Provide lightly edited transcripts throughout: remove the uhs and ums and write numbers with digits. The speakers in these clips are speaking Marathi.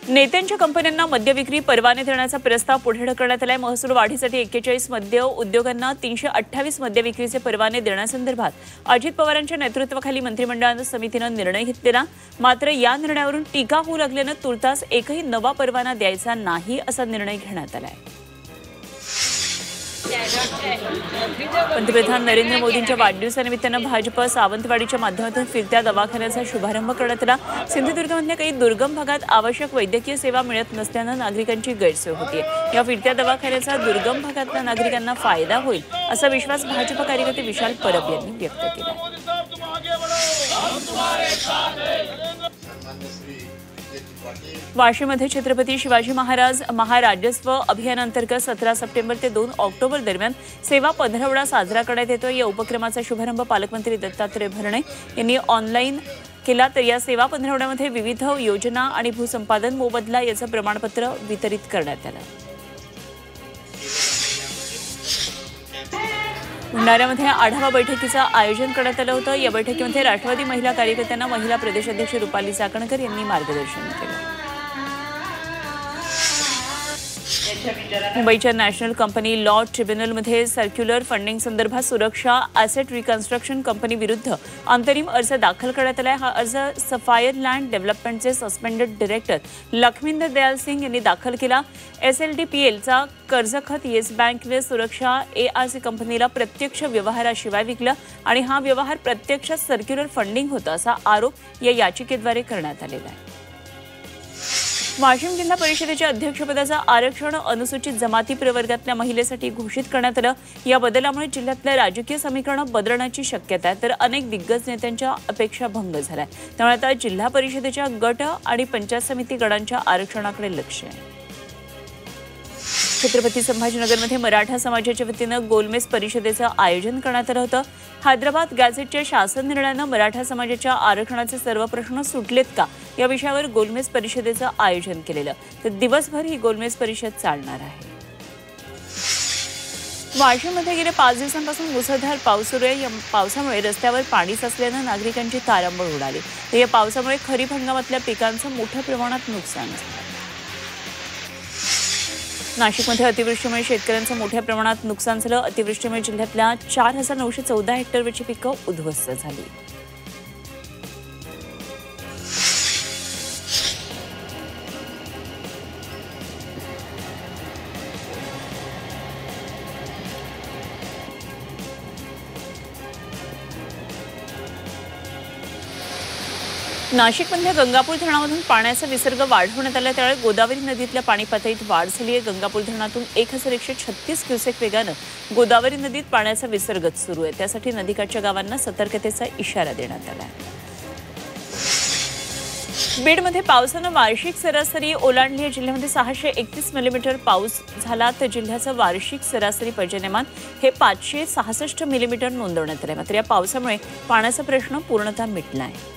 नेत्यांच्या कंपन्यांना मद्य विक्री परवाने देण्याचा प्रस्ताव पुढे ढकलण्यात आलाय। महसूल वाढीसाठी 41 मद्य उद्योगांना 328 मद्य विक्रीचे परवाने देण्यासंदर्भात अजित पवारांच्या नेतृत्वाखाली मंत्रिमंडळ समितीने निर्णय घेतलेला। मात्र या निर्णयावरून टीका होऊ लागल्याने तुर्तास एकही नवा परवाना द्यायचा नाही असा निर्णय घेण्यात आलाय। पंतप्रधान नरेंद्र मोदींच्या वाढदिवसानिमित्तानं भाजप सावंतवाडीच्या माध्यमातून फिरत्या दवाखान्याचा शुभारंभ करण्यात आला। सिंधुदुर्गमधल्या काही दुर्गम भागात आवश्यक वैद्यकीय सेवा मिळत नसल्यानं नागरिकांची गैरसोय होती। या फिरत्या दवाखान्याचा दुर्गम भागातल्या नागरिकांना फायदा होईल असा विश्वास भाजप कार्यकर्ते विशाल परब यांनी व्यक्त केला। वाशीमध्ये छत्रपती शिवाजी महाराज महाराजस्व अभियानांतर्गत 17 सप्टेंबर ते 2 ऑक्टोबर दरम्यान सेवा पंधरवडा साजरा करण्यात येतो। या उपक्रमाचा शुभारंभ पालकमंत्री दत्तात्रय भरणे यांनी ऑनलाईन केला। तर या सेवा पंधरवड्यामध्ये विविध योजना आणि भूसंपादन मोबदला याचं प्रमाणपत्र वितरित करण्यात आलं। भंडाऱ्यामध्ये आढावा बैठकीचं आयोजन करण्यात आलं होतं। या बैठकीमध्ये राष्ट्रवादी महिला कार्यकर्त्यांना महिला प्रदेशाध्यक्ष रुपाली चाकणकर यांनी मार्गदर्शन केलं। मुंबईच्या नॅशनल कंपनी लॉ ट्रिब्युनलमध्ये सर्क्युलर फंडिंग संदर्भात सुरक्षा ॲसेट रिकन्स्ट्रक्शन कंपनी विरुद्ध अंतरिम अर्ज दाखल करण्यात आला आहे। हा अर्ज सफायर लँड डेव्हलपमेंटचे सस्पेंडेड डायरेक्टर लखविंदर दयाल सिंग यांनी दाखल केला। SLDPLचा कर्जखत येस बँकने सुरक्षा ARC कंपनीला प्रत्यक्ष व्यवहाराशिवाय विकला आणि हा व्यवहार प्रत्यक्षात सर्क्युलर फंडिंग होता असा आरोप या याचिकेद्वारे करण्यात आलेला आहे। वाशिम जिल्हा परिषदेच्या अध्यक्षपदाचं आरक्षण अनुसूचित जमाती प्रवर्गातल्या महिलेसाठी घोषित करण्यात आलं। या बदलामुळे जिल्ह्यातलं राजकीय समीकरण बदलण्याची शक्यता आहे, तर अनेक दिग्गज नेत्यांच्या अपेक्षा भंग झाल्या। त्यामुळे आता जिल्हा परिषदेच्या गट आणि पंचायत समिती गणांच्या आरक्षणाकडे लक्ष आहे। छत्रपती संभाजीनगरमध्ये मराठा समाजाच्या वतीनं गोलमेज परिषदेचं आयोजन करण्यात आलं होतं। हैदराबाद गॅझेटच्या शासन निर्णयानं मराठा समाजाच्या आरक्षणाचे सर्व प्रश्न सुटलेत का या विषयावर गोलमेज परिषदेचं आयोजन केलेलं। तर दिवसभर ही गोलमेज परिषद चालणार आहे। वाशिममध्ये गेल्या 5 दिवसांपासून मुसळधार पाऊस सुरू आहे। या पावसामुळे रस्त्यावर पाणी साचल्यानं नागरिकांची तारांबळ उडाली। तर या पावसामुळे खरीप हंगामातल्या पिकांचं मोठ्या प्रमाणात नुकसान झालं। नाशिकमध्ये अतिवृष्टीमुळे शेतकऱ्यांचं मोठ्या प्रमाणात नुकसान झालं। अतिवृष्टीमुळे जिल्ह्यातल्या 4914 हेक्टरवरची पिकं उद्ध्वस्त झाली। नाशिकमधल्या गंगापूर धरणामधून पाण्याचा विसर्ग वाढवण्यात आला, त्यामुळे गोदावरी नदीतल्या पाणी पातळीत वाढ झाली आहे। गंगापूर धरणातून 1136 क्युसेक वेगानं गोदावरी नदीत पाण्याचा विसर्ग सुरू आहे। त्यासाठी नदीकाठच्या गावांना सतर्कतेचा इशारा देण्यात आला आहे। बीडमध्ये पावसानं वार्षिक सरासरी ओलांडली आहे। जिल्ह्यामध्ये 631 मिलीमीटर पाऊस झाला, तर जिल्ह्याचं वार्षिक सरासरी पर्जन्यमान हे 566 मिलीमीटर नोंदवण्यात आलं। मात्र या पावसामुळे पाण्याचा प्रश्न पूर्णतः मिटला आहे।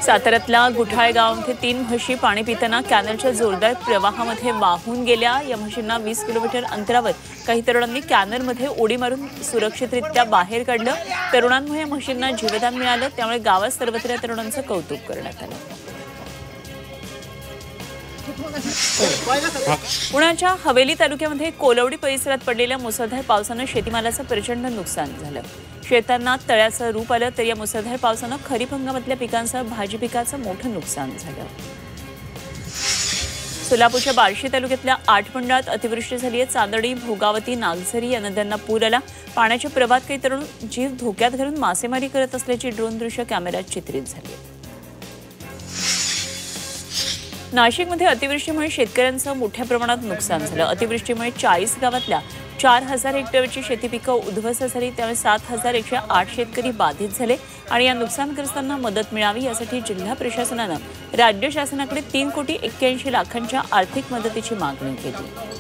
साताऱ्यातल्या गुठाळे गावामध्ये 3 म्हशी पाणी पिताना कॅनलच्या जोरदार प्रवाहामध्ये वाहून गेल्या। या म्हशींना 20 किलोमीटर अंतरावर काही तरुणांनी कॅनलमध्ये उडी मारून सुरक्षितरित्या बाहेर काढलं। तरुणांमुळे या म्हशींना जीवदान मिळालं, त्यामुळे गावात सर्वत्र तरुणांचं कौतुक करण्यात आलं। पुण्याच्या हवेली तालुक्यामध्ये कोलवडी परिसरात पडलेल्या मुसळधार पावसानं शेतीमालाचं प्रचंड नुकसान झालं। शेतांना तळ्याचं रूप आलं, तर या मुसळधार पावसानं खरीप हंगामातल्या पिकांसह भाजी पिकाचं मोठं नुकसान झालं। सोलापूरच्या बार्शी तालुक्यातल्या 8 मंडळात अतिवृष्टी झाली आहे। चांदणी, भोगावती, नागझरी या नद्यांना पूर आला। पाण्याच्या प्रवाहात काही तरुण जीव धोक्यात घालून मासेमारी करत असल्याची ड्रोन दृश्य कॅमेऱ्यात चित्रित झाली। नाशिकमध्ये अतिवृष्टीमुळे शेतकऱ्यांचं मोठ्या प्रमाणात नुकसान झालं। अतिवृष्टीमुळे 40 गावातल्या 4000 हेक्टरवरची शेती पिकं उद्ध्वस्त झाली, त्यामुळे 7108 शेतकरी बाधित झाले आणि या नुकसानग्रस्तांना मदत मिळावी यासाठी जिल्हा प्रशासनानं राज्य शासनाकडे 3,81,00,000 आर्थिक मदतीची मागणी केली।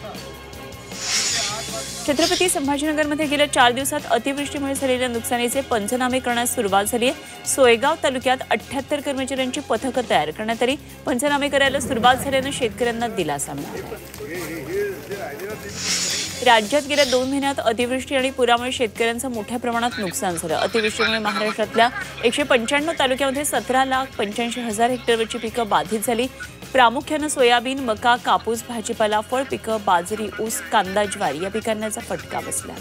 छत्रपती संभाजीनगरमध्ये गेल्या 4 दिवसात अतिवृष्टीमुळे झालेल्या नुकसानीचे पंचनामे करण्यास सुरुवात झाली आहे। सोयगाव तालुक्यात 78 कर्मचाऱ्यांची पथकं तयार करण्यात आली। पंचनामे करायला सुरुवात झाल्यानं शेतकऱ्यांना दिलासा मिळाला। राज्यात गेल्या 2 महिन्यात अतिवृष्टी आणि पुरामुळे शेतकऱ्यांचं मोठ्या प्रमाणात नुकसान झालं. अतिवृष्टीमुळे महाराष्ट्रातल्या 195 तालुक्यामध्ये 17,85,000 हेक्टरवरची पिकं बाधित झाली. प्रामुख्यानं सोयाबीन, मका, कापूस, भाजीपाला, फळ पिकं, बाजरी, ऊस, कांदा, ज्वारी या पिकांना फटका बसला.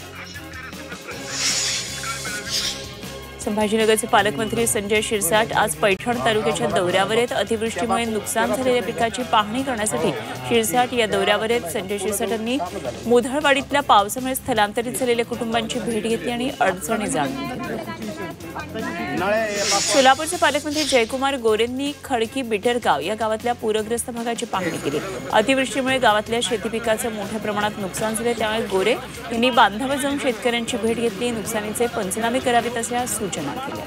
संभाजीनगरचे पालकमंत्री संजय शिरसाट आज पैठण तालुक्याच्या दौऱ्यावर आहेत. अतिवृष्टीमुळे नुकसान झालेल्या पिकाची पाहणी करण्यासाठी शिरसाट या दौऱ्यावर आहेत. संजय शिरसाट यांनी मुधळवाडीतल्या पावसामुळे स्थलांतरित झालेल्या कुटुंबांची भेट घेतली आणि अडचणी जाणून घेतल्या. सोलापूरचे पालकमंत्री जयकुमार गोरेंनी खडकी बिटरगाव या गावातल्या पूरग्रस्त भागाची पाहणी केली. अतिवृष्टीमुळे गावातल्या शेती पिकाचं मोठ्या प्रमाणात नुकसान झाले, त्यामुळे गोरे यांनी बांधावर जाऊन शेतकऱ्यांची भेट घेतली. नुकसानीचे पंचनामे करावेत अशा सूचना केल्या.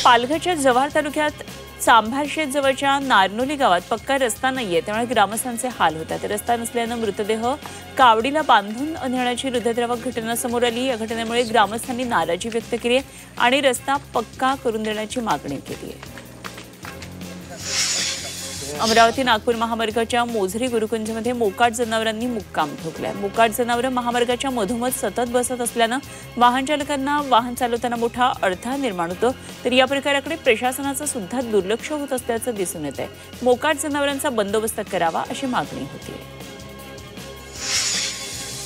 पालघरच्या जव्हार तालुक्यात चांभारशेत जवळच्या नारनोली गावात पक्का रस्ता नाहीये, त्यामुळे ग्रामस्थांचे हाल होतात. रस्ता नसल्यानं मृतदेह कावडीला बांधून नेण्याची हृदयद्रावक घटना समोर आली. या घटनेमुळे ग्रामस्थांनी नाराजी व्यक्त केली आणि रस्ता पक्का करून देण्याची मागणी केली आहे. अमरावती नागपूर महामार्गाच्या मोझरी गुरुकुंजमध्ये मोकाट जनावरांनी मुक्काम ठोकलाय. मोकाट जनावरं महामार्गाच्या मधोमध सतत बसत असल्यानं वाहन चालकांना वाहन चालवताना मोठा अडथळा निर्माण होतो. तर या प्रकाराकडे प्रशासनाचं सुद्धा दुर्लक्ष होत असल्याचं दिसून येत आहे. मोकाट जनावरांचा बंदोबस्त करावा अशी मागणी होती.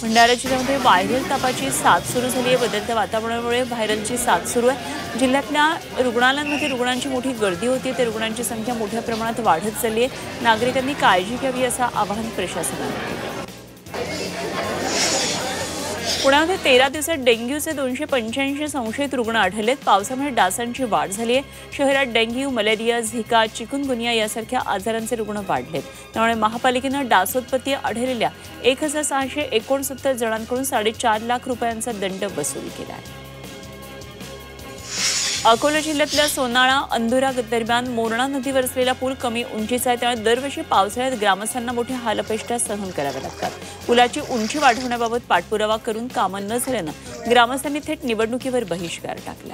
भंडारा जिल्ह्यामध्ये व्हायरल तापाची साथ सुरू झाली आहे. बदलत्या वातावरणामुळे व्हायरलची साथ सुरू आहे. जिल्ह्यातल्या रुग्णालयांमध्ये रुग्णांची मोठी गर्दी होती, तर रुग्णांची संख्या मोठ्या प्रमाणात वाढत चालली आहे. नागरिकांनी काळजी घ्यावी असं आवाहन प्रशासनाने केलं. पुण्यामध्ये 13 दिवसात डेंग्यूचे 285 संशयित रुग्ण आढळलेत. पावसामुळे डासांची वाढ झाली आहे. शहरात डेंग्यू, मलेरिया, झिका, चिकुनगुनिया यासारख्या आजारांचे रुग्ण वाढलेत. त्यामुळे महापालिकेनं डासोत्पत्ती आढळलेल्या 1,669 जणांकडून 4.5 लाख रुपयांचा दंड वसूल केला आहे. अकोला जिल्ह्यातल्या सोनाळा अंधुरा दरम्यान मोरणा नदीवर असलेला पूल कमी उंचीचा आहे, त्यामुळे दरवर्षी पावसाळ्यात ग्रामस्थांना मोठ्या हालअपेष्टा सहन कराव्या लागतात. पुलाची उंची वाढवण्याबाबत पाठपुरावा करून कामं न झाल्यानं ग्रामस्थांनी थेट निवडणुकीवर बहिष्कार टाकला.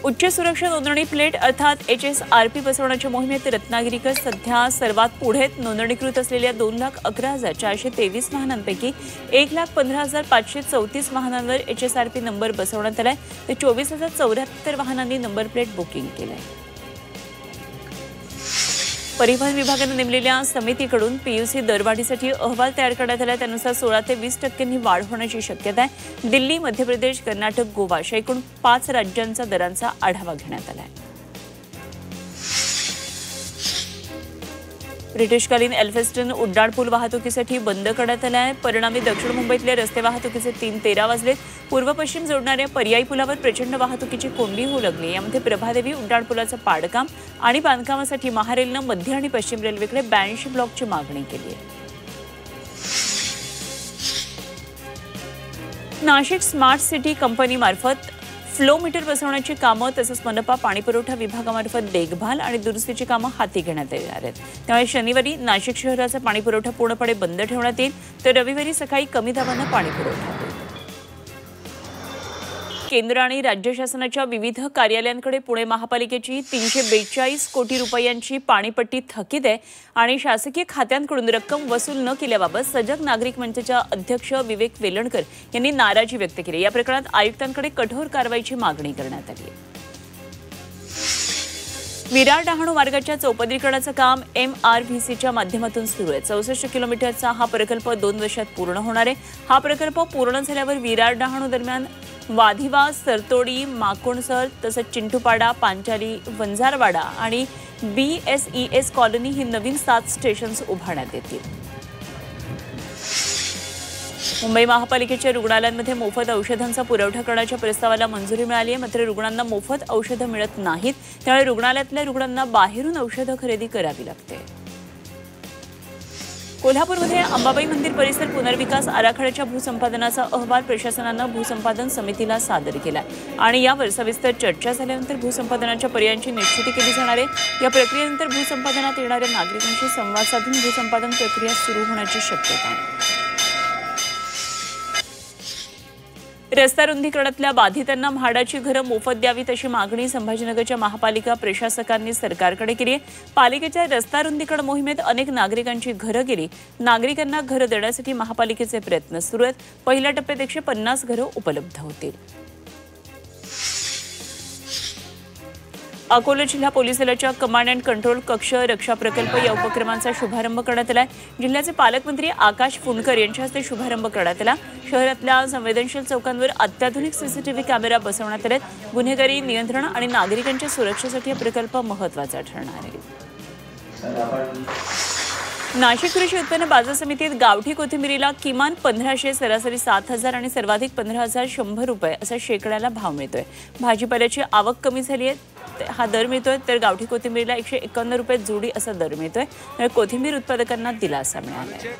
उच्च सुरक्षा नोंदणी प्लेट अर्थात HSRP बसवण्याच्या मोहिमेत रत्नागिरीकर सध्या सर्वात पुढेत. नोंदणीकृत असलेल्या 2,11,423 वाहनांपैकी 1,15,534 वाहनांवर HSRP नंबर बसवण्यात आलाय, तर 24,074 वाहनांनी नंबर प्लेट बुकिंग केलंय. परिवहन विभागाने नेमलेल्या समितीकडून PUC दरवाढीसाठी अहवाल तयार करण्यात आला. त्यानुसार 16 ते 20% वाढ होण्याची शक्यता आहे. दिल्ली, मध्य प्रदेश, कर्नाटक, गोवा अशा एकूण 5 राज्यांचा दरांचा आढावा घेण्यात आला आहे. ब्रिटिशकालीन एल्फिन्स्टन उड्डाणपूल वाहतुकीसाठी बंद करण्यात आला आहे. परिणामी दक्षिण मुंबईतल्या रस्ते वाहतुकीचे 3:13 वाजलेत. पूर्व पश्चिम जोडणाऱ्या पर्यायी पुलावर प्रचंड वाहतुकीची कोंडी होऊ लागली. यामध्ये प्रभादेवी उड्डाणपुलाचं पाडकाम आणि बांधकामासाठी महारेलनं मध्य आणि पश्चिम रेल्वेकडे 82 ब्लॉकची मागणी केली आहे. नाशिक स्मार्ट सिटी कंपनीमार्फत फ्लो मीटर बसवण्याची कामं तसंच मनपा पाणीपुरवठा विभागामार्फत देखभाल आणि दुरुस्तीची कामं हाती घेण्यात येणार आहेत. त्यामुळे शनिवारी नाशिक शहराचा पाणीपुरवठा पूर्णपणे बंद ठेवण्यात येईल, तर रविवारी सकाळी कमी दाबानं पाणीपुरवठा होईल. केंद्र आणि राज्य शासनाच्या विविध कार्यालयांकडे पुणे महापालिकेची 342 कोटी रुपयांची पाणीपट्टी थकीत आहे आणि शासकीय खात्यांकडून रक्कम वसूल न केल्याबाबत सजग नागरिक मंचच्या अध्यक्ष विवेक वेलणकर यांनी नाराजी व्यक्त केली. या प्रकरणात आयुक्तांकडे कठोर कारवाईची मागणी करण्यात आली आहे. विरार डहाणू मार्गाच्या चौपदरीकरणाचं काम MRVCच्या माध्यमातून सुरू आहे. 64 किलोमीटरचा हा प्रकल्प 2 वर्षात पूर्ण होणार आहे. हा प्रकल्प पूर्ण झाल्यावर विरार डहाणू दरम्यान वाधिवा, सरतोडी, माकुणसर तसंच चिंटूपाडा, पांचाली, वंजारवाडा आणि BSES कॉलनी ही नवीन 7 स्टेशन्स उभारण्यात येतील. मुंबई महापालिकेच्या रुग्णालयांमध्ये मोफत औषधांचा पुरवठा करण्याच्या प्रस्तावाला मंजुरी मिळाली आहे. मात्र रुग्णांना मोफत औषधं मिळत नाहीत, त्यामुळे रुग्णालयातल्या रुग्णांना बाहेरून औषधं खरेदी करावी लागते. कोल्हापूरमध्ये अंबाबाई मंदिर परिसर पुनर्विकास आराखड्याच्या भूसंपादनाचा अहवाल प्रशासनानं भूसंपादन समितीला सादर केला आणि यावर सविस्तर चर्चा झाल्यानंतर भूसंपादनाच्या पर्यायांची निश्चिती केली जाणार आहे. या प्रक्रियेनंतर भूसंपादनात येणाऱ्या नागरिकांशी संवाद साधून भूसंपादन प्रक्रिया सुरू होण्याची शक्यता आहे. रस्ता रुंदीकरणातल्या बाधितांना म्हाडाची घरं मोफत द्यावीत अशी मागणी संभाजीनगरच्या महापालिका प्रशासकांनी सरकारकडे केली आहे। पालिकेच्या रस्ता रुंदीकरण मोहिमेत अनेक नागरिकांची घरं गेली। नागरिकांना घरं देण्यासाठी महापालिकेचे प्रयत्न सुरू आहेत। पहिल्या टप्प्यात 150 घरं उपलब्ध होतील। अकोला जिल्हा पोलीस दलाच्या कमांड अँड कंट्रोल कक्ष रक्षा प्रकल्प या उपक्रमांचा शुभारंभ करण्यात आला। जिल्ह्याचे पालकमंत्री आकाश फुंडकर यांच्या हस्ते शुभारंभ करण्यात आला। शहरातल्या संवेदनशील चौकांवर अत्याधुनिक सीसीटीव्ही कॅमेरा बसवण्यात आले। गुन्हेगारी नियंत्रण आणि नागरिकांच्या सुरक्षेसाठी हा प्रकल्प महत्त्वाचा ठरणार आहे। नाशिक कृषी उत्पन्न बाजार समितीत गावठी कोथिंबीरीला किमान 1500, सरासरी 7000 आणि सर्वाधिक 15100 रुपये असा शेकड्याला भाव मिळतोय। भाजीपाल्याची आवक कमी झाली आहे, हा दर मिळतोय, तर गावठी कोथिंबीरीला 151 रुपये जोडी असा दर मिळतोय। तर कोथिंबीर उत्पादकांना दिलासा मिळाला।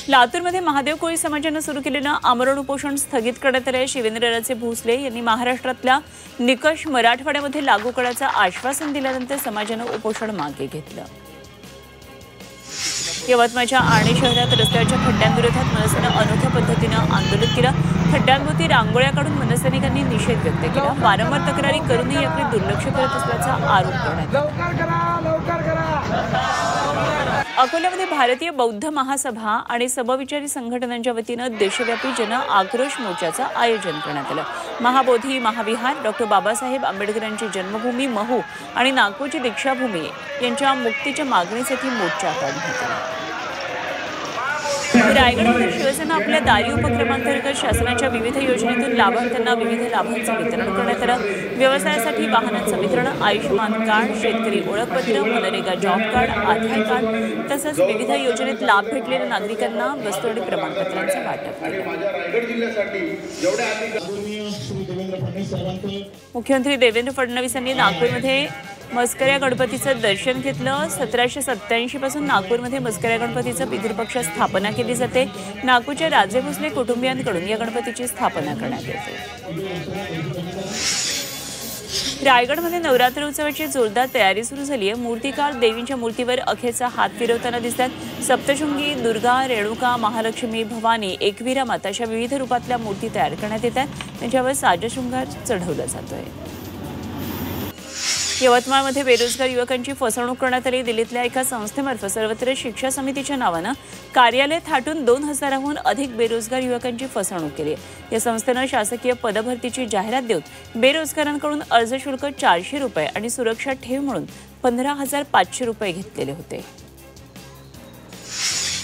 लातूरमध्ये महादेव कोळी समाजानं सुरू केलेलं आमरण उपोषण स्थगित करण्यात आलं आहे। शिवेंद्रराजे भोसले यांनी महाराष्ट्रातल्या निकष मराठवाड्यामध्ये लागू करण्याचं आश्वासन दिल्यानंतर समाजानं उपोषण मागे घेतलं। यवतमाळच्या आर्णी शहरात रस्त्याच्या खड्ड्यांविरोधात मनसेनं अनोख्या पद्धतीनं आंदोलन केलं। खड्ड्यांभोवती रांगोळ्या काढून मनसैनिकांनी निषेध व्यक्त केला। वारंवार तक्रारी करूनही याकडे दुर्लक्ष करत असल्याचा आरोप करण्यात आला। अकोल्यामध्ये भारतीय बौद्ध महासभा आणि समविचारी संघटनांच्या वतीनं देशव्यापी जन आक्रोश मोर्चाचं आयोजन करण्यात आलं। महाबोधी महाविहार, डॉक्टर बाबासाहेब आंबेडकरांची जन्मभूमी महू आणि नागपूरची दीक्षाभूमी यांच्या मुक्तीच्या मागणीसाठी मोर्चा काढण्यात आला। रायगडमध्ये शिवसेना आपल्या दारी उपक्रमांतर्गत शासनाच्या विविध योजनेतून लाभार्थ्यांना विविध लाभांचं वितरण करण्यात आलं। व्यवसायासाठी वाहनांचं वितरण, आयुष्यमान कार्ड, शेतकरी ओळखपत्र, मनरेगा जॉब कार्ड, आधार कार्ड तसंच विविध योजनेत लाभ भेटलेल्या नागरिकांना वस्तू आणि प्रमाणपत्रांचं वाटप केलं। मुख्यमंत्री देवेंद्र फडणवीस यांनी नागपूरमध्ये मस्कऱ्या गणपतीचं दर्शन घेतलं। 1787 पासून नागपूरमध्ये मस्कऱ्या गणपतीचं पितृपक्षात स्थापना केली जाते। नागपूरच्या राजे भोसले कुटुंबियांकडून या गणपतीची स्थापना करण्यात येते। रायगडमध्ये नवरात्र उत्सवाची जोरदार तयारी सुरू झाली आहे। मूर्तिकार देवींच्या मूर्तीवर अखेरचा हात फिरवताना दिसतात। सप्तशृंगी, दुर्गा, रेणुका, महालक्ष्मी, भवानी, एकवीरा माता अशा विविध रूपातल्या मूर्ती तयार करण्यात येतात। त्यांच्यावर साजशृंगार चढवला जातोय। यवतमाळमध्ये बेरोजगार युवकांची फसवणूक करण्यात आली। दिल्लीतल्या एका संस्थेमार्फत सर्वत्र शिक्षा समितीच्या नावानं कार्यालय थाटून 2000हून अधिक बेरोजगार युवकांची फसवणूक केली। या संस्थेनं शासकीय पदभरतीची जाहिरात देऊन बेरोजगारांकडून अर्ज शुल्क 400 रुपये आणि सुरक्षा ठेव म्हणून 15500 रुपये घेतलेले होते।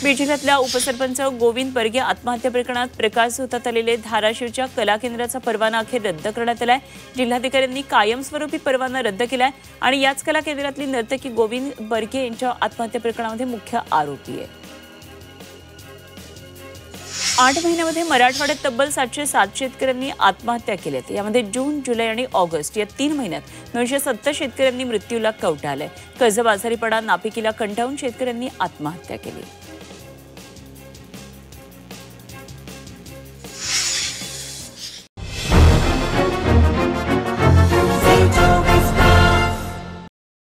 बीड जिल्ह्यातल्या उपसरपंच गोविंद बर्गे आत्महत्या प्रकरणात प्रकाश होतात आलेले धाराशिवच्या कला केंद्राचा परवाना अखेर रद्द करण्यात आलाय। जिल्हाधिकाऱ्यांनी कायमस्वरूपी परवाना रद्द केलाय आणि याच कला केंद्रातली नर्तकी गोविंद बर्गे यांच्या आत्महत्या प्रकरणामध्ये मुख्य आरोपी आहे। 8 महिन्यामध्ये मराठवाड्यात तब्बल 707 शेतकऱ्यांनी आत्महत्या केल्यात। यामध्ये जून, जुलै आणि ऑगस्ट या 3 महिन्यात 970 शेतकऱ्यांनी मृत्यूला कवटाळलंय। कर्जबाजारीपणा, नापिकीला कंटाळून शेतकऱ्यांनी आत्महत्या केली।